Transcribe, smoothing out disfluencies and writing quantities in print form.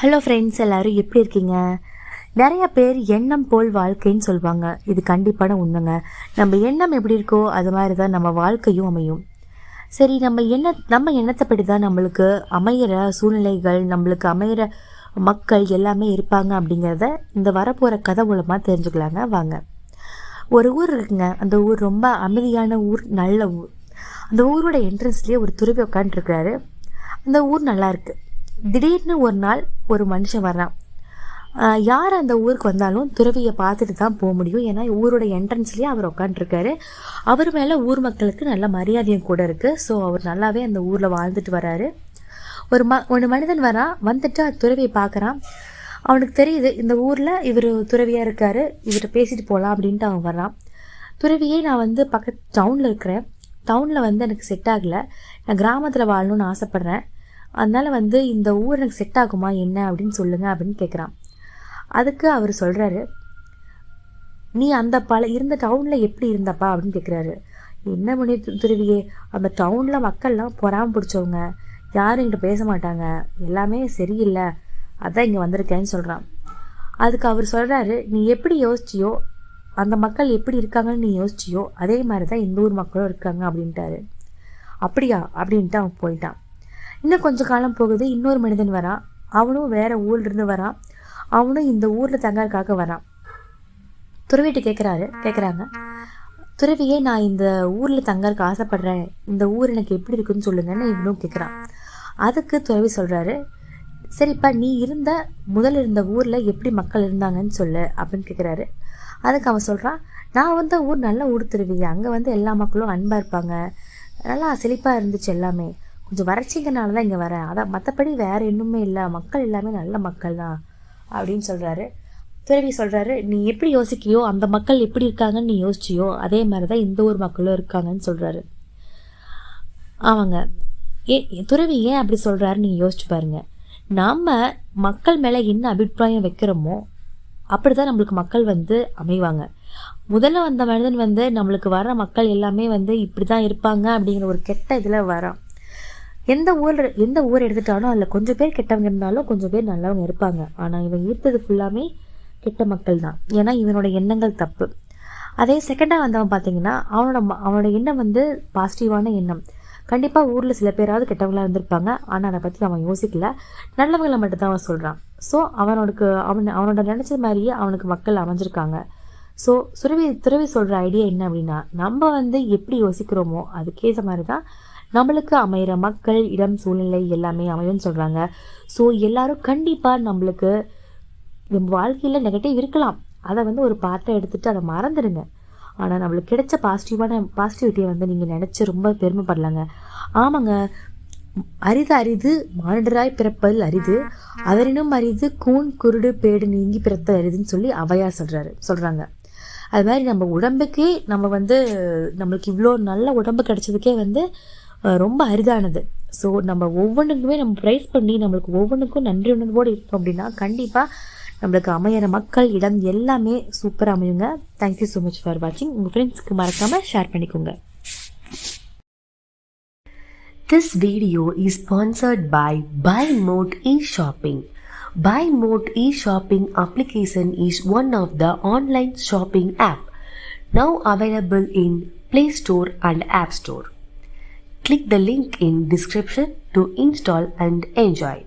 Hello friends, எல்லோரும் எப்படி இருக்கீங்க? நிறைய பேர் எண்ணம் போல் வாழ்க்கைன்னு சொல்லுவாங்க. இது கண்டிப்பான உண்மைங்க. நம்ம எண்ணம் எப்படி இருக்கோ அது மாதிரி தான் நம்ம வாழ்க்கையும் அமையும். சரி, நம்ம எண்ணத்தைப்படி தான் நம்மளுக்கு அமையிற சூழ்நிலைகள், நம்மளுக்கு அமையிற மக்கள் எல்லாமே இருப்பாங்க அப்படிங்கிறத இந்த வரப்போகிற கதை மூலமாக தெரிஞ்சுக்கலாங்க. வாங்க. ஒரு ஊர் இருக்குங்க. அந்த ஊர் ரொம்ப அமைதியான ஊர், நல்ல ஊர். அந்த ஊரோட என்ட்ரன்ஸ்லேயே ஒரு துறவி உட்காந்துருக்கிறாரு. அந்த ஊர் நல்லா இருக்குது. திடீர்னு ஒரு நாள் ஒரு மனுஷன் வர்றான். யார் அந்த ஊருக்கு வந்தாலும் துறவியை பார்த்துட்டு தான் போக முடியும். ஏன்னா ஊரோட என்ட்ரன்ஸ்லேயே அவர் உட்காந்துருக்காரு. அவர் மேலே ஊர் மக்களுக்கு நல்ல மரியாதையும் கூட இருக்குது. ஸோ அவர் நல்லாவே அந்த ஊரில் வாழ்ந்துட்டு வராரு. ஒரு மனிதன் வரான். வந்துட்டு துறவியை பார்க்குறான். அவனுக்கு தெரியுது இந்த ஊரில் இவர் துறவியாக இருக்கார், இவர்கிட்ட பேசிட்டு போகலாம் அப்படின்ட்டு அவன் வர்றான். துறவியே, நான் பக்கத்து டவுனில் இருக்கிறேன். டவுனில் எனக்கு செட் ஆகலை. நான் கிராமத்தில் வாழணும்னு ஆசைப்பட்றேன். அதனால் இந்த ஊர் எனக்கு செட் ஆகுமா என்ன அப்படின்னு சொல்லுங்கள் அப்படின்னு கேட்குறான். அதுக்கு அவர் சொல்கிறாரு, நீ அந்த இருந்த டவுனில் எப்படி இருந்தப்பா அப்படின்னு கேட்குறாரு. என்ன பண்ணி துருவியே, அந்த டவுனில் மக்கள்லாம் பொறாம பிடிச்சவங்க, யாரும் என்கிட்ட பேச மாட்டாங்க, எல்லாமே சரியில்லை, அதான் இங்கே வந்திருக்கேன்னு சொல்கிறான். அதுக்கு அவர் சொல்கிறாரு, நீ எப்படி யோசிச்சியோ, அந்த மக்கள் எப்படி இருக்காங்கன்னு நீ யோசிச்சியோ அதே மாதிரி தான் இந்த ஊர் மக்களும் இருக்காங்க அப்படின்ட்டாரு. அப்படியா அப்படின்ட்டு அவன் போயிட்டான். இன்னும் கொஞ்சம் காலம் போகுது. இன்னொரு மனிதன் வரான். அவனும் வேறு ஊர்லேருந்து வரான். அவனும் இந்த ஊரில் தங்கறதுக்காக வரான். துறவிட்டு கேட்குறாங்க, துறவியே, நான் இந்த ஊரில் தங்கறதுக்கு ஆசைப்பட்றேன், இந்த ஊர் எனக்கு எப்படி இருக்குன்னு சொல்லுங்கன்னு இவனும் கேட்குறான். அதுக்கு துறவி சொல்கிறாரு, சரிப்பா, நீ முதல்ல இருந்த ஊரில் எப்படி மக்கள் இருந்தாங்கன்னு சொல்லு அப்படின்னு கேட்குறாரு. அதுக்கு அவன் சொல்கிறான், நான் வந்த ஊர் நல்ல ஊர் துறவி, அங்கே எல்லா மக்களும் அன்பாக இருப்பாங்க, நல்லா செழிப்பாக இருந்துச்சு, எல்லாமே கொஞ்சம் வறட்சிங்கனால தான் இங்கே வரேன், அதான் மற்றபடி வேறு இன்னுமே இல்லை, மக்கள் எல்லாமே நல்ல மக்கள் தான் அப்படின்னு சொல்கிறாரு. துறவி சொல்கிறாரு, நீ எப்படி யோசிக்கியோ, அந்த மக்கள் எப்படி இருக்காங்கன்னு நீ யோசிச்சியோ அதே மாதிரி தான் இந்த ஊர் மக்களும் இருக்காங்கன்னு சொல்கிறாரு. அவங்க துறவி ஏன் அப்படி சொல்கிறாருன்னு நீங்கள் யோசிச்சு பாருங்கள். நாம் மக்கள் மேலே என்ன அபிப்பிராயம் வைக்கிறோமோ அப்படி தான் நம்மளுக்கு மக்கள் அமைவாங்க. முதல்ல வந்த மனிதன் நம்மளுக்கு வர மக்கள் எல்லாமே இப்படி தான் இருப்பாங்க அப்படிங்கிற ஒரு கெட்ட இதில் வரான். எந்த ஊர் எடுத்துட்டாலும் அதில் கொஞ்சம் பேர் கெட்டவங்க இருந்தாலும் கொஞ்சம் பேர் நல்லவங்க இருப்பாங்க. ஆனால் இவன் ஈர்த்தது ஃபுல்லாமே கெட்ட மக்கள் தான். ஏன்னா இவனோட எண்ணங்கள் தப்பு. அதே செகண்டாக வந்தவன் பார்த்தீங்கன்னா அவனோட எண்ணம் பாசிட்டிவான எண்ணம். கண்டிப்பாக ஊரில் சில பேராவது கெட்டவங்களாக இருந்திருப்பாங்க. ஆனால் அதை பற்றி அவன் யோசிக்கல, நல்லவங்களை மட்டும்தான் அவன் சொல்கிறான். ஸோ அவனோட நினச்சது மாதிரியே அவனுக்கு மக்கள் அமைஞ்சிருக்காங்க. ஸோ துறவி சொல்கிற ஐடியா என்ன அப்படின்னா, நம்ம எப்படி யோசிக்கிறோமோ அதுக்கேற்ற மாதிரி தான் நம்மளுக்கு அமைகிற மக்கள், இடம், சூழ்நிலை எல்லாமே அமையும்னு சொல்கிறாங்க. ஸோ எல்லோரும் கண்டிப்பாக நம்மளுக்கு நம்ம வாழ்க்கையில் நெகட்டிவ் இருக்கலாம், அதை ஒரு பார்ட்டை எடுத்துகிட்டு அதை மறந்துடுங்க. ஆனால் நம்மளுக்கு கிடைச்ச பாசிட்டிவிட்டியை நீங்கள் நினச்சி ரொம்ப பெருமைப்படலாங்க. ஆமாங்க, அரிது மானிடராய் பிறப்பதில் அரிது, அதனினும் அரிது கூன் குருடு பேடு நீங்கி பிறத்தல் அரிதுன்னு சொல்லி ஔவையார் சொல்கிறாங்க. அது மாதிரி நம்ம உடம்புக்கே நம்மளுக்கு இவ்வளோ நல்ல உடம்பு கிடைச்சதுக்கே ரொம்ப அரிதானது. ஸோ நம்ம ஒவ்வொன்றுக்குமே நம்ம ப்ரைஸ் பண்ணி நம்மளுக்கு ஒவ்வொன்றுக்கும் நன்றி உணர்வோடு இருக்கோம் அப்படின்னா கண்டிப்பாக நம்மளுக்கு அமையிற மக்கள், இடம் எல்லாமே சூப்பராக அமையுங்க. தேங்க்யூ ஸோ மச் ஃபார் வாட்சிங். உங்கள் ஃப்ரெண்ட்ஸ்க்கு மறக்காமல் ஷேர் பண்ணிக்கோங்க. This video is sponsored by BuyMode eShopping. BuyMode eShopping application is one of the online shopping app now available in Play Store and App Store. Click the link in description to install and enjoy.